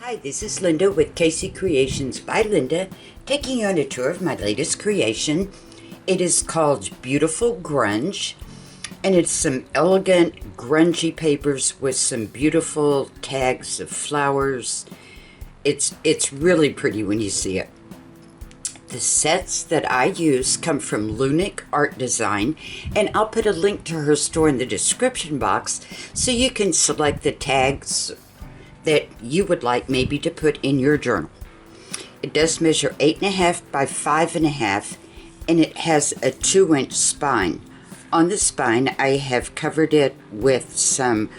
Hi, this is Linda with Casey Creations by Linda, taking you on a tour of my latest creation. It is called Beautiful Grunge, and it's some elegant, grungy papers with some beautiful tags of flowers. It's really pretty when you see it. The sets that I use come from Lunic Art Design, and I'll put a link to her store in the description box so you can select the tags that you would like maybe to put in your journal. It does measure 8.5 by 5.5, and it has a 2-inch spine. On the spine, I have covered it with some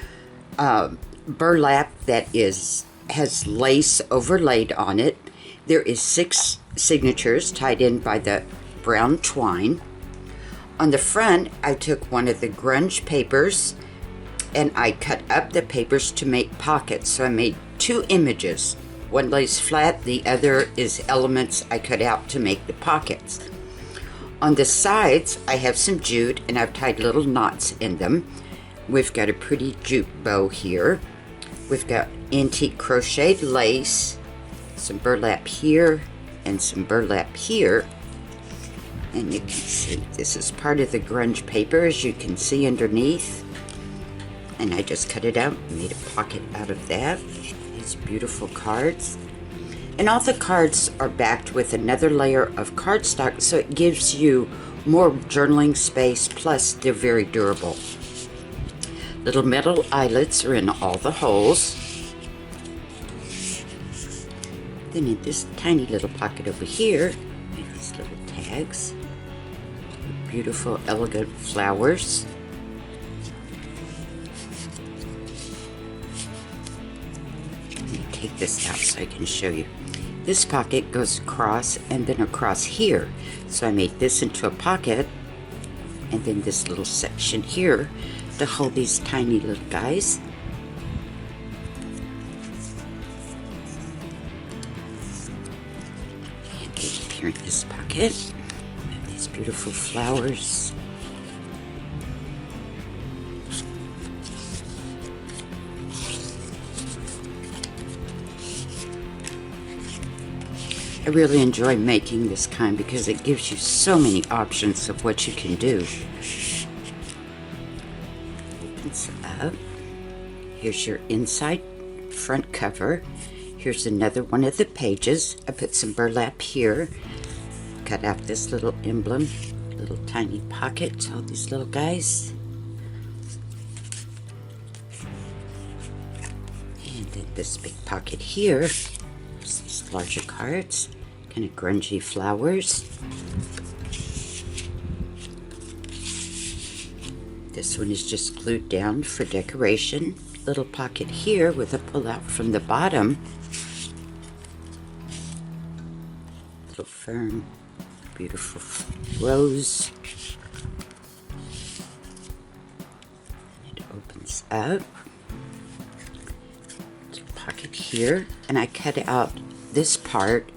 burlap that has lace overlaid on it. There is 6 signatures tied in by the brown twine. On the front, I took one of the grunge papers and I cut up the papers to make pockets. So I made 2 images. One lays flat, the other is elements I cut out to make the pockets. On the sides, I have some jute and I've tied little knots in them. We've got a pretty jute bow here. We've got antique crocheted lace, some burlap here, and some burlap here. And you can see this is part of the grunge paper, as you can see underneath. And I just cut it out and made a pocket out of that. These beautiful cards. And all the cards are backed with another layer of cardstock, so it gives you more journaling space, plus they're very durable. Little metal eyelets are in all the holes. Then in this tiny little pocket over here, these little tags. Beautiful, elegant flowers. Take this out so I can show you. This pocket goes across and then across here. So I made this into a pocket, and then this little section here to hold these tiny little guys. And they appear in this pocket. And these beautiful flowers. I really enjoy making this kind because it gives you so many options of what you can do. Opens up. Here's your inside front cover. Here's another one of the pages. I put some burlap here. Cut out this little emblem. Little tiny pocket. All these little guys. And then this big pocket here. There's these larger cards. Kind of grungy flowers. This one is just glued down for decoration. Little pocket here with a pull out from the bottom. Little fern. Beautiful rose. It opens up. Little pocket here. And I cut out this part.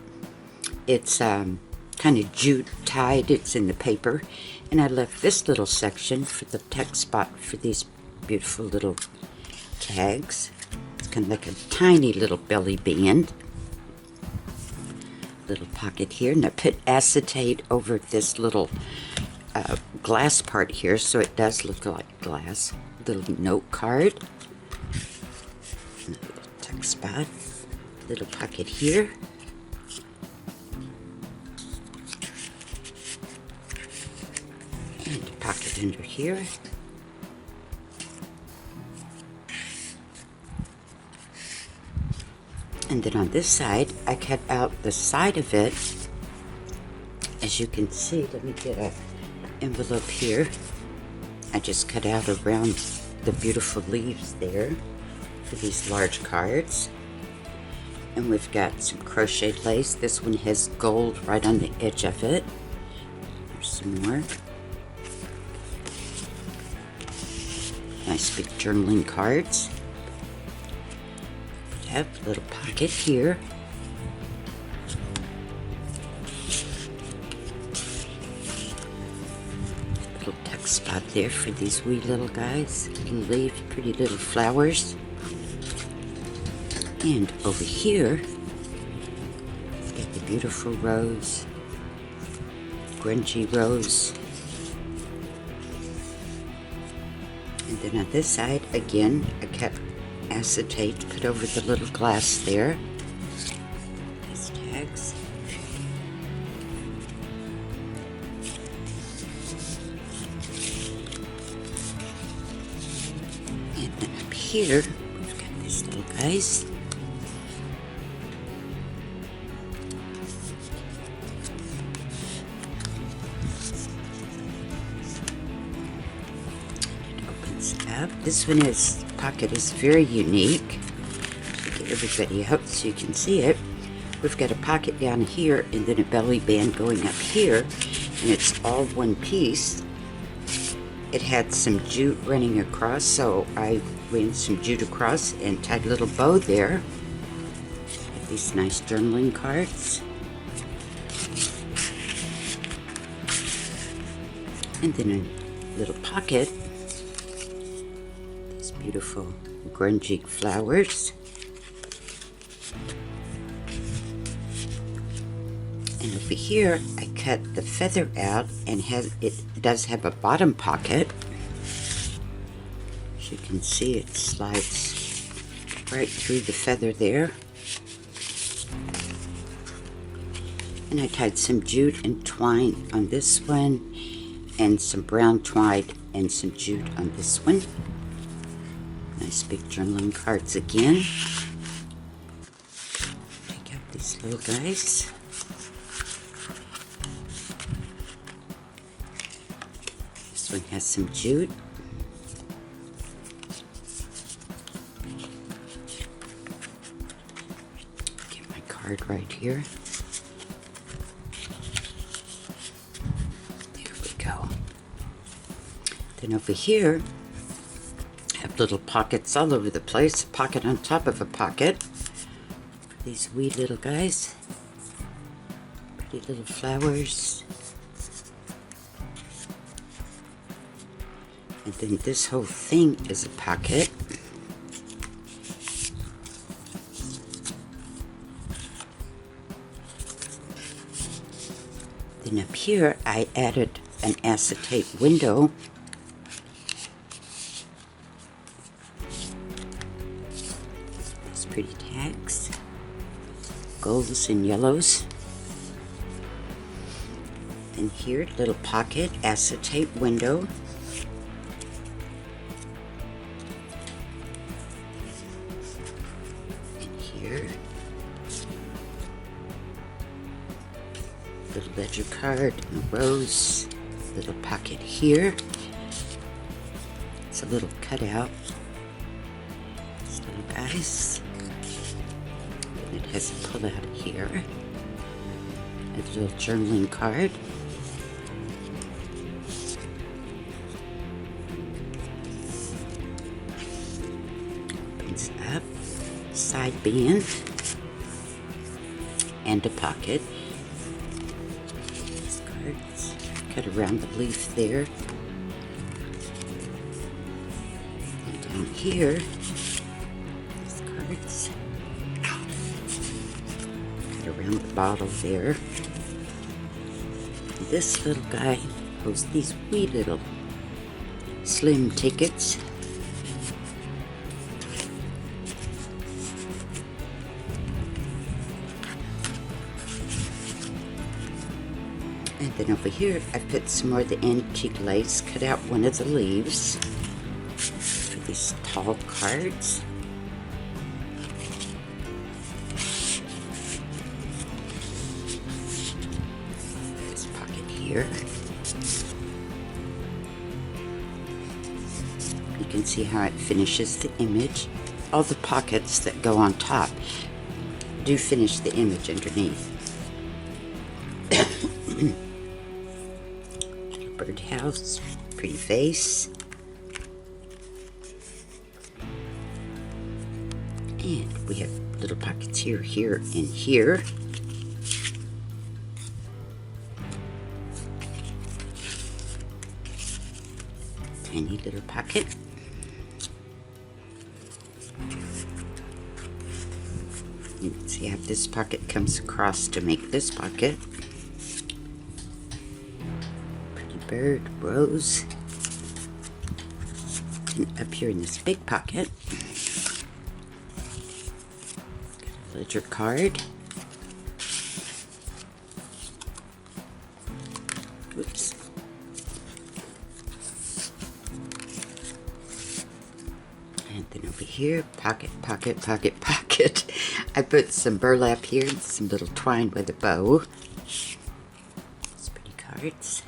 It's kind of jute tied, it's in the paper, and I left this little section for the text spot for these beautiful little tags. It's kind of like a tiny little belly band. Little pocket here, and I put acetate over this little glass part here, so it does look like glass. Little note card, and a little text spot, little pocket here. And a pocket under here. And then on this side, I cut out the side of it. As you can see, let me get an envelope here. I just cut out around the beautiful leaves there for these large cards. And we've got some crocheted lace. This one has gold right on the edge of it. There's some more. Nice big journaling cards. Have a little pocket here. Little text spot there for these wee little guys. Little leaves, pretty little flowers. And over here, get the beautiful rose, grungy rose. And then on this side, again, I kept acetate put over the little glass there. These tags. And then up here, we've got these little guys. Up. This pocket is very unique. Get everybody out so you can see it. We've got a pocket down here and then a belly band going up here, and it's all one piece. It had some jute running across, so I ran some jute across and tied a little bow there. Got these nice journaling cards. And then a little pocket. Beautiful grungy flowers. And over here I cut the feather out and it does have a bottom pocket. As you can see, it slides right through the feather there. And I tied some jute and twine on this one, and some brown twine and some jute on this one. Nice big journaling cards again. Take out these little guys. This one has some jute. Get my card right here. There we go. Then over here, little pockets all over the place, a pocket on top of a pocket for these wee little guys. Pretty little flowers. And then this whole thing is a pocket. Then up here I added an acetate window. Pretty tags, golds and yellows. And here, little pocket, acetate window. And here, little ledger card and a rose. Little pocket here. It's a little cutout. These little guys. It has a pull out here. A little journaling card. Opens up. Side band. And a pocket. These cards. Cut around the leaf there. And down here, these cards. Around the bottle there. This little guy holds these wee little slim tickets. And then over here I put some more of the antique lace, cut out one of the leaves for these tall cards. Here. You can see how it finishes the image. All the pockets that go on top do finish the image underneath. Little birdhouse, pretty vase. And we have little pockets here, here, and here. Tiny little pocket. You can see how this pocket comes across to make this pocket. Pretty bird, rose. And up here in this big pocket, got a ledger card. Oops. And then over here, pocket, pocket, pocket, pocket. I put some burlap here and some little twine with a bow. It's pretty cards.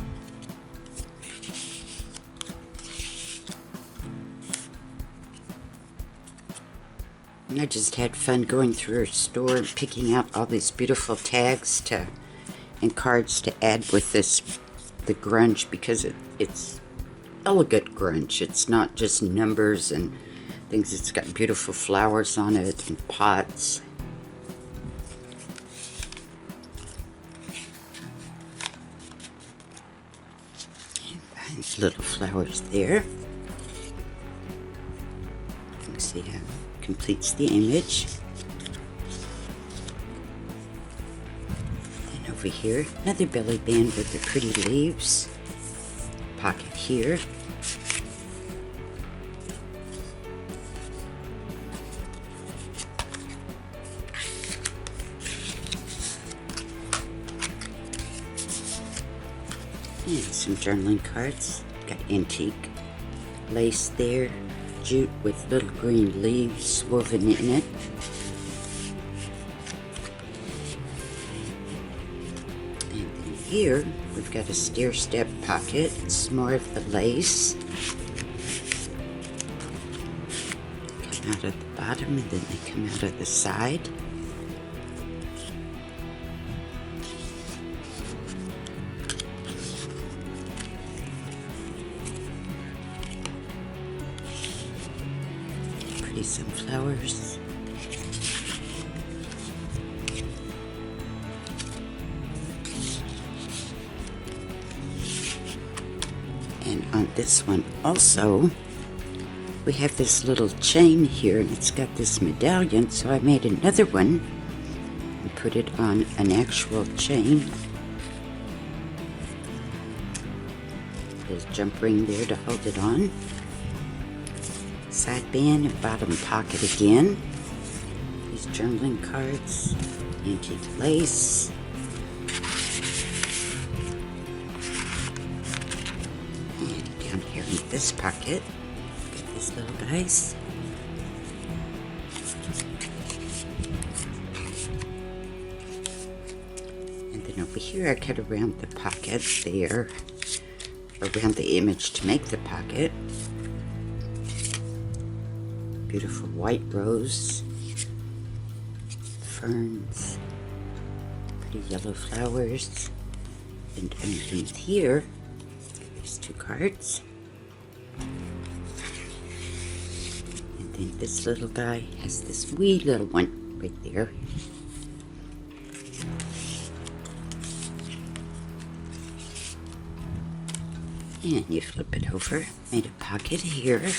And I just had fun going through her store and picking out all these beautiful tags and cards to add with the grunge, because it's elegant grunge. It's not just numbers and things. It's got beautiful flowers on it and pots. And little flowers there. You can see how it completes the image. And over here, another belly band with the pretty leaves. Pocket here. And some journaling cards. Got antique lace there. Jute with little green leaves woven in it. And then here we've got a stair step pocket. It's more of the lace. Come out at the bottom and then they come out at the side. Pretty sunflowers. And on this one also, we have this little chain here, and it's got this medallion, so I made another one and put it on an actual chain. Little jump ring there to hold it on. Side band and bottom pocket again. These journaling cards, antique lace. And down here in this pocket, got these little guys. And then over here I cut around the pocket there, around the image to make the pocket. Beautiful white rose, ferns, pretty yellow flowers, and underneath here, these two cards. And then this little guy has this wee little one right there. And you flip it over, made a pocket here.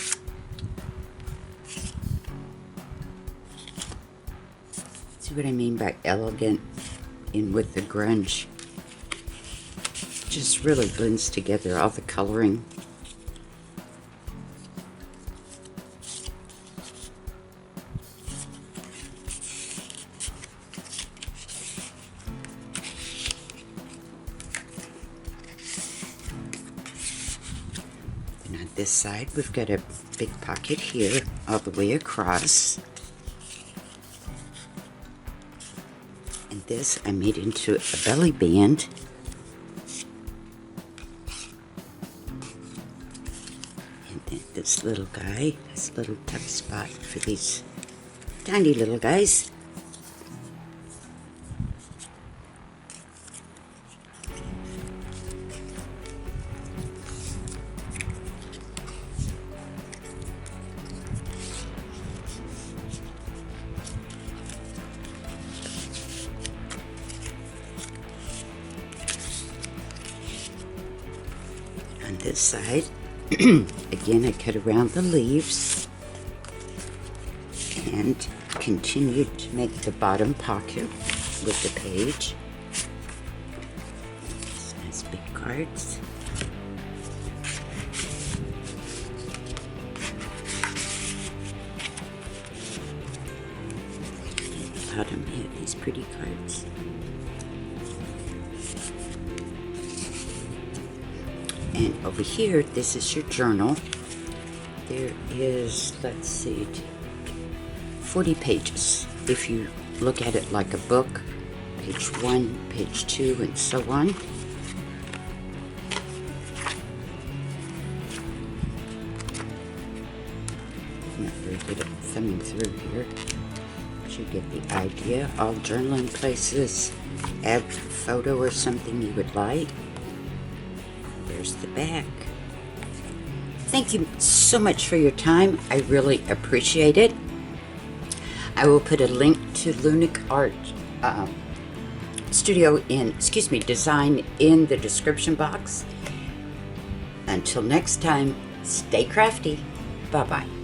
See what I mean by elegant in with the grunge? Just really blends together, all the coloring. And on this side, we've got a big pocket here, all the way across. And this I made into a belly band. And then this little guy has a little tuck spot for these tiny little guys. On this side, again I cut around the leaves, And continue to make the bottom pocket with the page. These nice big cards. At the bottom, we have these pretty cards. And over here, this is your journal. There is, let's see, 40 pages. If you look at it like a book, page 1, page 2, and so on. Not very good at thumbing through here. But you get the idea. All journaling places. Add a photo or something you would like. There's the back. Thank you so much for your time. I really appreciate it. I will put a link to Lunic Art design in the description box. Until next time, stay crafty. Bye-bye.